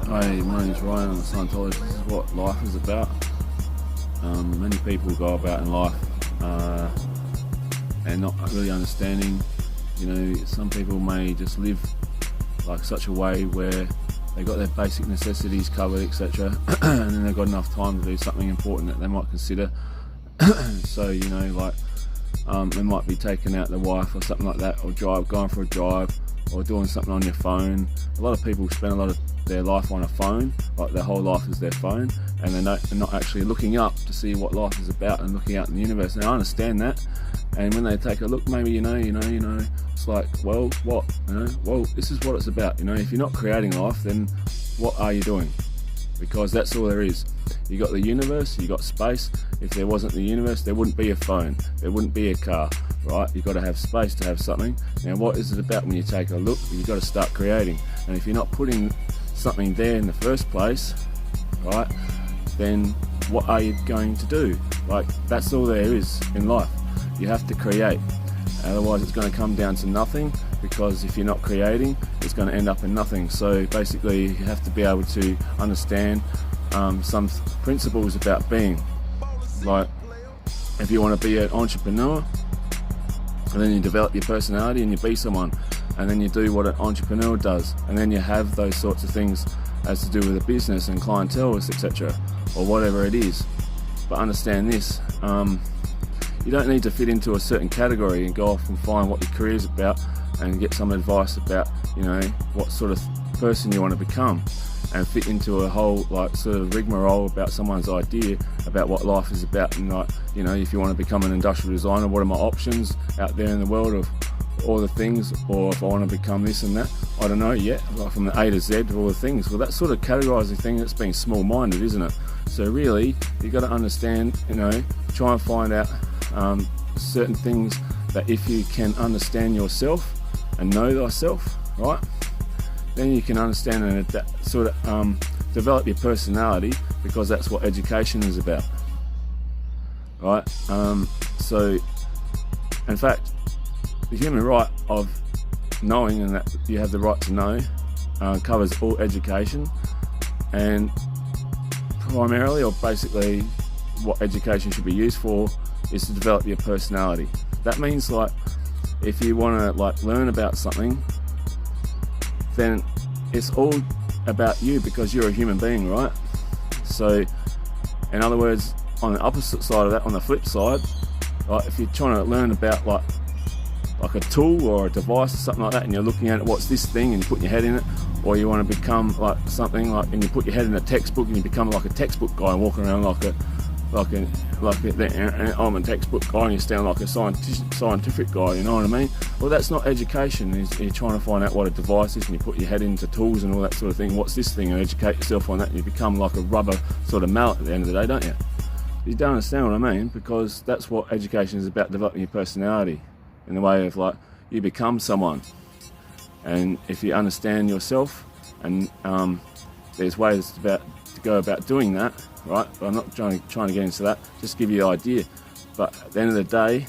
Hi, my name's Ryan. I'm a Scientologist. This is what life is about. Many people go about in life and not really understanding. Some people may just live like such a way where they got their basic necessities covered, etc., and then they've got enough time to do something important that they might consider. So they might be taking out their wife or something like that, or going for a drive, or doing something on your phone. A lot of people spend a lot of their life on a phone, like their whole life is their phone, and they're not actually looking up to see what life is about and looking out in the universe. And I understand that, and when they take a look, maybe it's like, well, what? Well, this is what it's about. If you're not creating life, then what are you doing? Because that's all there is. You got the universe, you got space. If there wasn't the universe, there wouldn't be a phone, there wouldn't be a car, right? You've got to have space to have something. Now, what is it about when you take a look? You've got to start creating. And if you're not putting something there in the first place, right, then what are you going to do? That's all there is in life. You have to create. Otherwise, it's going to come down to nothing, because if you're not creating, it's going to end up in nothing. So basically, you have to be able to understand some principles about being. Like, if you want to be an entrepreneur, and then you develop your personality and you be someone, and then you do what an entrepreneur does, and then you have those sorts of things as to do with a business and clientele, etc., or whatever it is. But understand this, you don't need to fit into a certain category and go off and find what your career is about and get some advice about, what sort of person you want to become, and fit into a whole sort of rigmarole about someone's idea about what life is about. And if you want to become an industrial designer, what are my options out there in the world of all the things? Or if I want to become this and that, I don't know yet, from the A to Z of all the things. Well, that sort of categorizing thing, that's being small-minded, isn't it? So really, you've got to understand, try and find out certain things that if you can understand yourself and know thyself, right, then you can understand and develop your personality, because that's what education is about, right? So in fact, the human right of knowing, and that you have the right to know, covers all education, and primarily, or basically, what education should be used for is to develop your personality. That means, if you want to learn about something, then it's all about you, because you're a human being, right? So in other words, on the opposite side of that, on the flip side, if you're trying to learn about like a tool or a device or something like that, and you're looking at it, what's this thing, and you put your head in it, or you want to become something and you put your head in a textbook and you become like a textbook guy and walking around like I'm a textbook guy, and you stand like a scientific guy, you know what I mean? Well, that's not education. You're trying to find out what a device is, and you put your head into tools and all that sort of thing. What's this thing? And educate yourself on that, and you become like a rubber sort of mallet at the end of the day, don't you? You don't understand what I mean, because that's what education is about, developing your personality in the way of you become someone. And if you understand yourself, and there's ways to go about doing that, right? But I'm not trying to get into that, just give you the idea. But at the end of the day,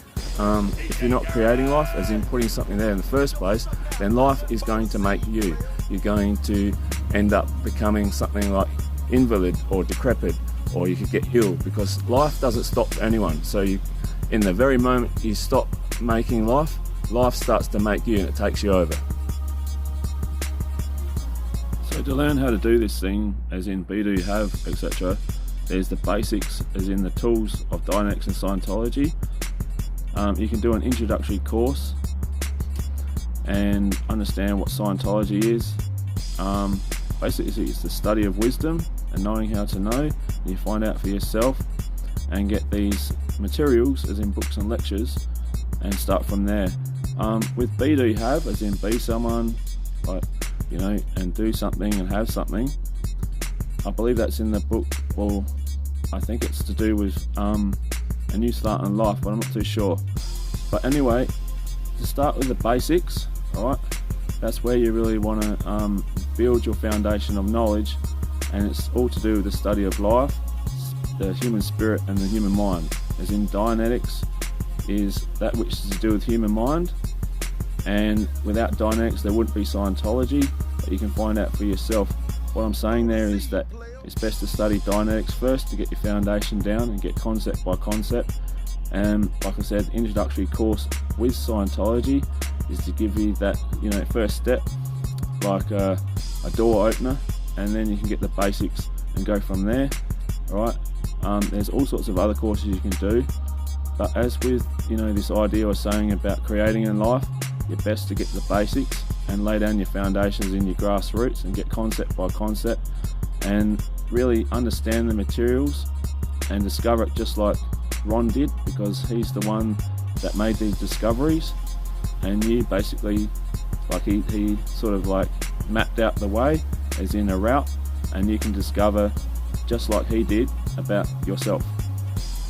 if you're not creating life, as in putting something there in the first place, then life is going to make you. You're going to end up becoming something like invalid or decrepit, or you could get ill, because life doesn't stop for anyone. So in the very moment you stop making life, life starts to make you, and it takes you over. So to learn how to do this thing, as in be, do, have, etc., there's the basics, as in the tools of Dianetics and Scientology. You can do an introductory course and understand what Scientology is. Basically, it's the study of wisdom and knowing how to know. You find out for yourself and get these materials, as in books and lectures, and start from there. With be, do, have, as in be someone, and do something and have something. I believe that's in the book. Well, I think it's to do with a new start in life, but I'm not too sure. But anyway, to start with the basics, alright, that's where you really want to build your foundation of knowledge, and it's all to do with the study of life, the human spirit and the human mind. As in, Dianetics is that which is to do with human mind, and without Dianetics there wouldn't be Scientology, but you can find out for yourself. What I'm saying there is that it's best to study Dianetics first to get your foundation down and get concept by concept. And like I said, introductory course with Scientology is to give you that, first step, like a door opener, and then you can get the basics and go from there. Alright, there's all sorts of other courses you can do, but as with this idea I was saying about creating in life, you're best to get the basics and lay down your foundations in your grassroots and get concept by concept and really understand the materials and discover it, just like Ron did, because he's the one that made these discoveries, and you basically, like he sort of like mapped out the way, as in a route, and you can discover just like he did about yourself.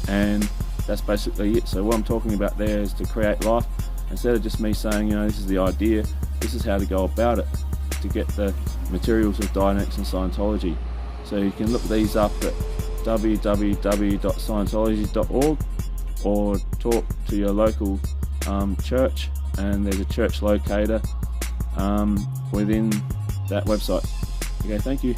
And that's basically it. So what I'm talking about there is to create life. Instead of just me saying, this is the idea, this is how to go about it to get the materials of Dianetics and Scientology. So you can look these up at www.scientology.org, or talk to your local church, and there's a church locator within that website. Okay, thank you.